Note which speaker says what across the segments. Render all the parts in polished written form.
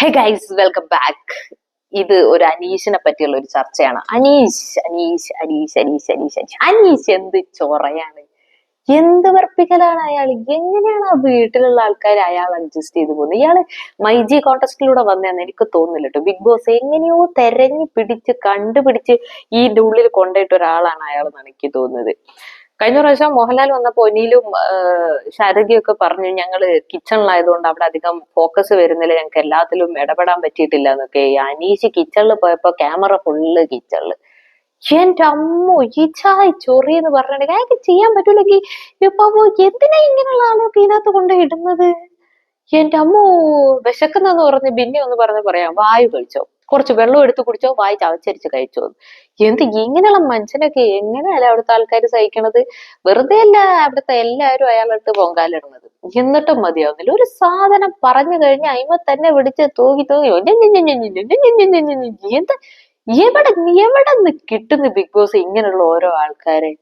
Speaker 1: Hey guys, welcome back. ഇത് ഒരു അനീഷിനെ പറ്റിയുള്ള ഒരു ചർച്ചയാണ്. അനീഷ് അനീഷ് അനീഷ് അനീഷ് അനീഷ് അനീഷ് അനീഷ് എന്ത് ചൊറയാണ്, എന്ത് വെറുപ്പിക്കലാണ് അയാൾ. എങ്ങനെയാണ് ആ വീട്ടിലുള്ള ആൾക്കാർ അയാൾ അഡ്ജസ്റ്റ് ചെയ്ത് പോകുന്നത്? ഇയാള് മൈജി കോntestലൂടെ വന്നതെന്ന് എനിക്ക് തോന്നുന്നില്ല കേട്ടോ. ബിഗ് ബോസ് എങ്ങനെയോ തെരഞ്ഞു പിടിച്ച് കണ്ടുപിടിച്ച് ഇതിന്റെ ഉള്ളിൽ കൊണ്ടുപോയിട്ട് ഒരാളാണ് അയാൾ എന്നാണ് എനിക്ക് തോന്നുന്നത്. കഴിഞ്ഞ പ്രാവശ്യം മോഹൻലാൽ വന്നപ്പോ ഒനിയിലും ശാരദയൊക്കെ പറഞ്ഞു ഞങ്ങള് കിച്ചണിലായതുകൊണ്ട് അവിടെ അധികം ഫോക്കസ് വരുന്നില്ല, ഞങ്ങൾക്ക് എല്ലാത്തിലും ഇടപെടാൻ പറ്റിയിട്ടില്ല എന്നൊക്കെ. ഈ അനീഷ് കിച്ചണിൽ പോയപ്പോ ക്യാമറ ഫുള്ള് കിച്ചണില്. എന്റെ അമ്മോ, ഈ ചായ് ചൊറി എന്ന് പറഞ്ഞിട്ടുണ്ടെങ്കിൽ അയാൾക്ക് ചെയ്യാൻ പറ്റൂലെങ്കിൽ ഇപ്പൊ എന്തിനാ ഇങ്ങനെയുള്ള ആളൊക്കെ ഇതിനകത്ത് കൊണ്ട് ഇടുന്നത്? എന്റെ അമ്മോ, വിശക്കുന്നെന്ന് പറഞ്ഞ് ബിന്നി ഒന്ന് പറഞ്ഞ് പറയാം, വായു കഴിച്ചോ, കുറച്ച് വെള്ളം എടുത്ത് കുടിച്ചോ, വായി ചവച്ചരിച്ച് കഴിച്ചോ. എന്ത് ഇങ്ങനെയുള്ള മനുഷ്യനൊക്കെ എങ്ങനെയല്ല അവിടുത്തെ ആൾക്കാർ സഹിക്കണത്? വെറുതെ അല്ല അവിടുത്തെ എല്ലാവരും അയാളെടുത്ത് പൊങ്കാലിടുന്നത്. എന്നിട്ടും മതിയാവുന്നില്ല. ഒരു സാധനം പറഞ്ഞു കഴിഞ്ഞാൽ അയിമ തന്നെ പിടിച്ച് തൂക്കി തൂക്കി എന്ത് എവിടെ എവിടെ നിന്ന് കിട്ടുന്നു ബിഗ് ബോസ് ഇങ്ങനെയുള്ള ഓരോ ആൾക്കാരെ?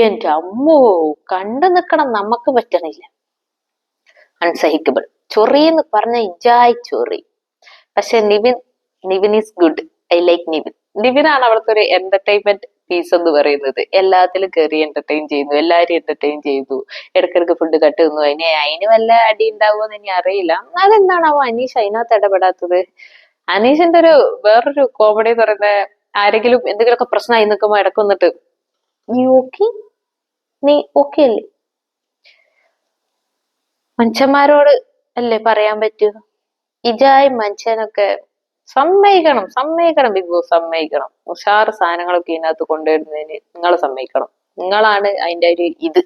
Speaker 1: എന്റെ അമ്മോ, കണ്ടു നിക്കണം നമുക്ക് പറ്റണില്ല. അൺസഹിക്കബിൾ. ചൊറി എന്ന് പറഞ്ഞ ഇജായ് ചൊറി. പക്ഷെ Nivin is good. I like Nivin. നിവിനാണ് അവിടുത്തെ ഒരു എന്റർടൈൻമെന്റ് പീസ് എന്ന് പറയുന്നത്. എല്ലാത്തിലും കയറി എന്റർടൈൻ ചെയ്യുന്നു, എല്ലാരും എന്റർടൈൻ ചെയ്തു, ഇടക്കിടക്ക് ഫുഡ് കട്ട് തിന്നു. അതിന് വല്ല അടി ഉണ്ടാവുമെന്ന് ഇനി അറിയില്ല. അതെന്താണാവോ അനീഷ് അതിനകത്ത് ഇടപെടാത്തത്? അനീഷിന്റെ ഒരു വേറൊരു കോമഡി എന്ന് പറയുന്നത്, ആരെങ്കിലും എന്തെങ്കിലുമൊക്കെ പ്രശ്നമായി നിൽക്കുമ്പോ ഇടക്ക് വന്നിട്ട് നീ ഓക്കെ, നീ ഓക്കെ അല്ലേ? മനുഷ്യന്മാരോട് അല്ലേ പറയാൻ പറ്റൂ? ഇജായ് മനുഷ്യനൊക്കെ സമ്മതിക്കണം, സമ്മതിക്കണം. ബിഗ് ബോസ് സമ്മതിക്കണം. ഉഷാറ് സാധനങ്ങളൊക്കെ ഇതിനകത്ത് കൊണ്ടുവരുന്നതിന് നിങ്ങൾ സമ്മതിക്കണം. നിങ്ങളാണ് അതിന്റെ ഒരു ഇത്.